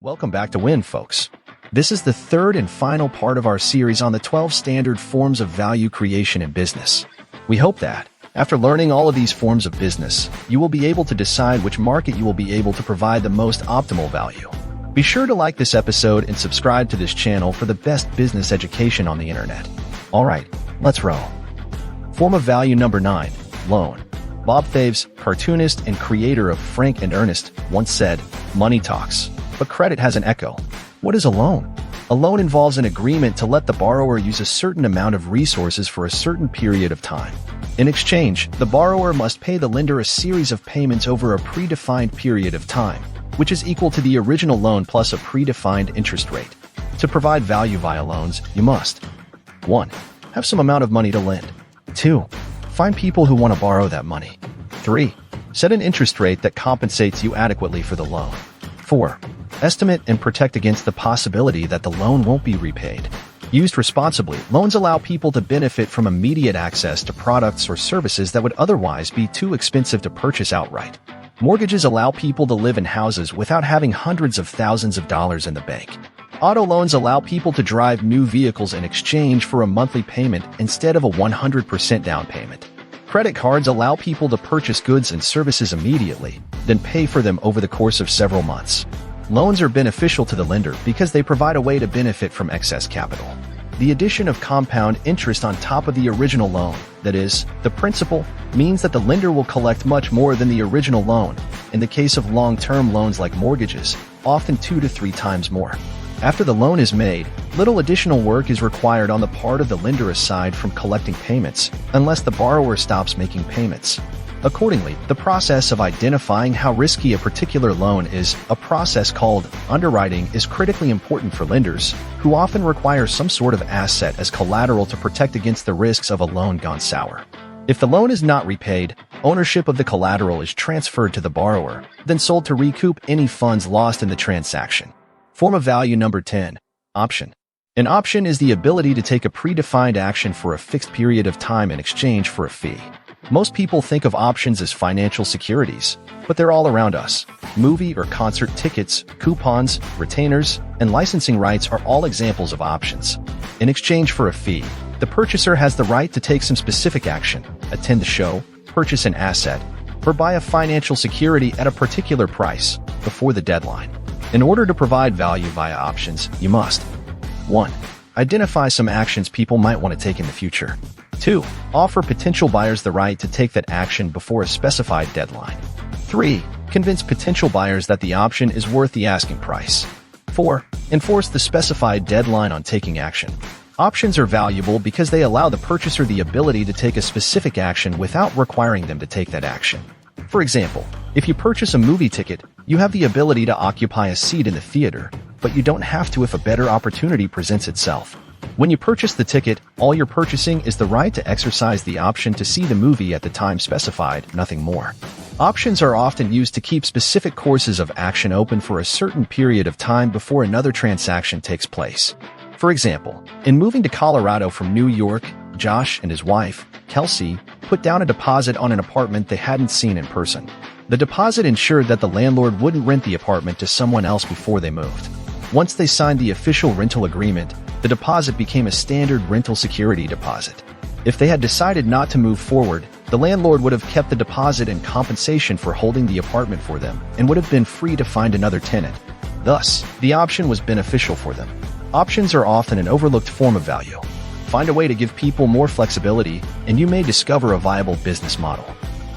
Welcome back to Win, folks. This is the third and final part of our series on the 12 standard forms of value creation in business. We hope that, after learning all of these forms of business, you will be able to decide which market you will be able to provide the most optimal value. Be sure to like this episode and subscribe to this channel for the best business education on the internet. All right, let's roll. Form of value number 9, loan. Bob Thaves, cartoonist and creator of Frank and Ernest, once said, "Money talks, but credit has an echo." What is a loan? A loan involves an agreement to let the borrower use a certain amount of resources for a certain period of time. In exchange, the borrower must pay the lender a series of payments over a predefined period of time, which is equal to the original loan plus a predefined interest rate. To provide value via loans, you must 1. Have some amount of money to lend. 2. Find people who want to borrow that money. 3. Set an interest rate that compensates you adequately for the loan. 4. Estimate and protect against the possibility that the loan won't be repaid. Used responsibly, loans allow people to benefit from immediate access to products or services that would otherwise be too expensive to purchase outright. Mortgages allow people to live in houses without having hundreds of thousands of dollars in the bank. Auto loans allow people to drive new vehicles in exchange for a monthly payment instead of a 100% down payment. Credit cards allow people to purchase goods and services immediately, then pay for them over the course of several months. Loans are beneficial to the lender because they provide a way to benefit from excess capital. The addition of compound interest on top of the original loan, that is, the principal, means that the lender will collect much more than the original loan, in the case of long-term loans like mortgages, often 2 to 3 times more. After the loan is made, little additional work is required on the part of the lender aside from collecting payments, unless the borrower stops making payments. Accordingly, the process of identifying how risky a particular loan is, a process called underwriting, is critically important for lenders, who often require some sort of asset as collateral to protect against the risks of a loan gone sour. If the loan is not repaid, ownership of the collateral is transferred to the borrower, then sold to recoup any funds lost in the transaction. Form of value number 10, option. An option is the ability to take a predefined action for a fixed period of time in exchange for a fee. Most people think of options as financial securities, but they're all around us. Movie or concert tickets, coupons, retainers, and licensing rights are all examples of options. In exchange for a fee, the purchaser has the right to take some specific action, attend the show, purchase an asset, or buy a financial security at a particular price before the deadline. In order to provide value via options, you must 1. Identify some actions people might want to take in the future. 2. Offer potential buyers the right to take that action before a specified deadline. 3. Convince potential buyers that the option is worth the asking price. 4. Enforce the specified deadline on taking action. Options are valuable because they allow the purchaser the ability to take a specific action without requiring them to take that action. For example, if you purchase a movie ticket, you have the ability to occupy a seat in the theater, but you don't have to if a better opportunity presents itself. When you purchase the ticket, all you're purchasing is the right to exercise the option to see the movie at the time specified, nothing more. Options are often used to keep specific courses of action open for a certain period of time before another transaction takes place. For example, in moving to Colorado from New York, Josh and his wife, Kelsey, put down a deposit on an apartment they hadn't seen in person. The deposit ensured that the landlord wouldn't rent the apartment to someone else before they moved. Once they signed the official rental agreement, the deposit became a standard rental security deposit. If they had decided not to move forward, the landlord would have kept the deposit in compensation for holding the apartment for them and would have been free to find another tenant. Thus, the option was beneficial for them. Options are often an overlooked form of value. Find a way to give people more flexibility, and you may discover a viable business model.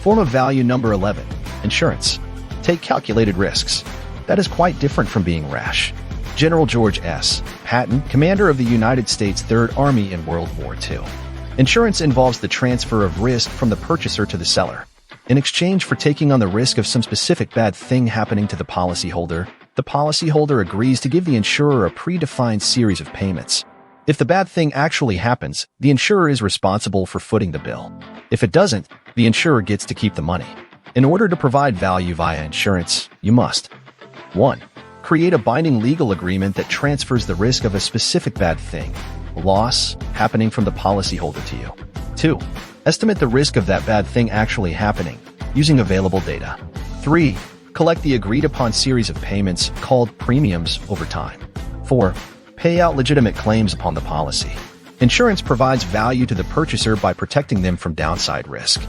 Form of value number 11, insurance. Take calculated risks. That is quite different from being rash. General George S. Patton, commander of the United States Third Army in World War II. Insurance involves the transfer of risk from the purchaser to the seller. In exchange for taking on the risk of some specific bad thing happening to the policyholder agrees to give the insurer a predefined series of payments. If the bad thing actually happens, the insurer is responsible for footing the bill. If it doesn't, the insurer gets to keep the money. In order to provide value via insurance, you must 1. Create a binding legal agreement that transfers the risk of a specific bad thing, loss, happening from the policyholder to you. 2. Estimate the risk of that bad thing actually happening, using available data. 3. Collect the agreed-upon series of payments, called premiums, over time. 4. Pay out legitimate claims upon the policy. Insurance provides value to the purchaser by protecting them from downside risk.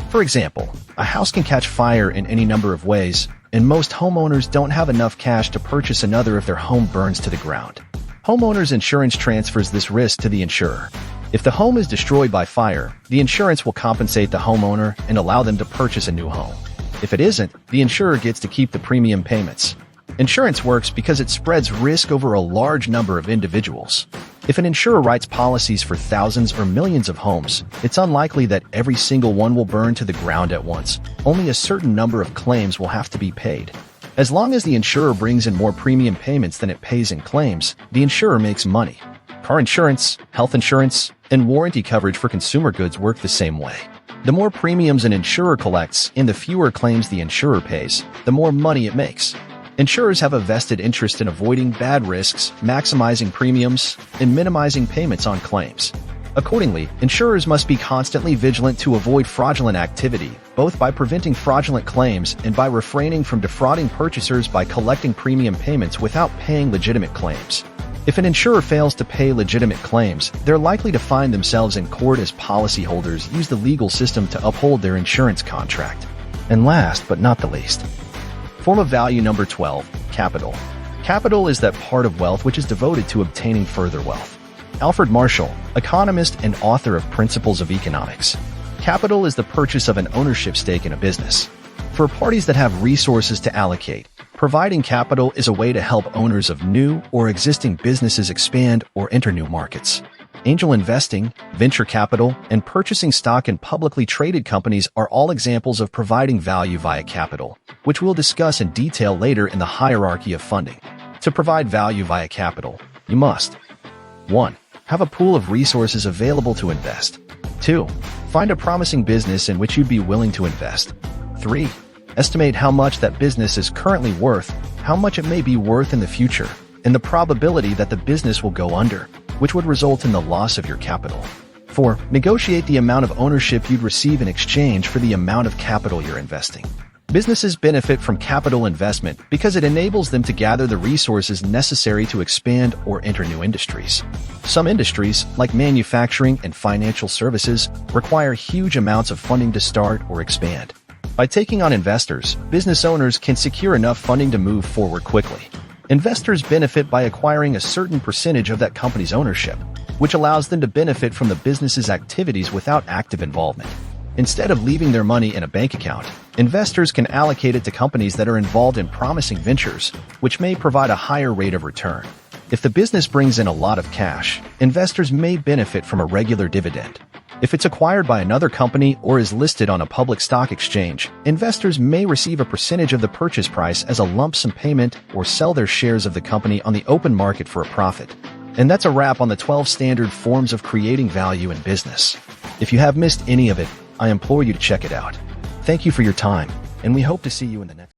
For example, a house can catch fire in any number of ways, and most homeowners don't have enough cash to purchase another if their home burns to the ground. Homeowners insurance transfers this risk to the insurer. If the home is destroyed by fire, the insurance will compensate the homeowner and allow them to purchase a new home. If it isn't, the insurer gets to keep the premium payments. Insurance works because it spreads risk over a large number of individuals. If an insurer writes policies for thousands or millions of homes, it's unlikely that every single one will burn to the ground at once. Only a certain number of claims will have to be paid. As long as the insurer brings in more premium payments than it pays in claims, the insurer makes money. Car insurance, health insurance, and warranty coverage for consumer goods work the same way. The more premiums an insurer collects and the fewer claims the insurer pays, the more money it makes. Insurers have a vested interest in avoiding bad risks, maximizing premiums, and minimizing payments on claims. Accordingly, insurers must be constantly vigilant to avoid fraudulent activity, both by preventing fraudulent claims and by refraining from defrauding purchasers by collecting premium payments without paying legitimate claims. If an insurer fails to pay legitimate claims, they're likely to find themselves in court as policyholders use the legal system to uphold their insurance contract. And last but not the least, form of value number 12, capital. Capital is that part of wealth which is devoted to obtaining further wealth. Alfred Marshall, economist and author of Principles of Economics. Capital is the purchase of an ownership stake in a business. For parties that have resources to allocate, providing capital is a way to help owners of new or existing businesses expand or enter new markets. Angel investing, venture capital, and purchasing stock in publicly traded companies are all examples of providing value via capital, which we'll discuss in detail later in the hierarchy of funding. To provide value via capital, you must 1. Have a pool of resources available to invest. 2. Find a promising business in which you'd be willing to invest. 3. Estimate how much that business is currently worth, how much it may be worth in the future, and the probability that the business will go under, which would result in the loss of your capital. 4. Negotiate the amount of ownership you'd receive in exchange for the amount of capital you're investing. Businesses benefit from capital investment because it enables them to gather the resources necessary to expand or enter new industries. Some industries, like manufacturing and financial services, require huge amounts of funding to start or expand. By taking on investors, business owners can secure enough funding to move forward quickly. Investors benefit by acquiring a certain percentage of that company's ownership, which allows them to benefit from the business's activities without active involvement. Instead of leaving their money in a bank account, investors can allocate it to companies that are involved in promising ventures, which may provide a higher rate of return. If the business brings in a lot of cash, investors may benefit from a regular dividend. If it's acquired by another company or is listed on a public stock exchange, investors may receive a percentage of the purchase price as a lump sum payment or sell their shares of the company on the open market for a profit. And that's a wrap on the 12 standard forms of creating value in business. If you have missed any of it, I implore you to check it out. Thank you for your time, and we hope to see you in the next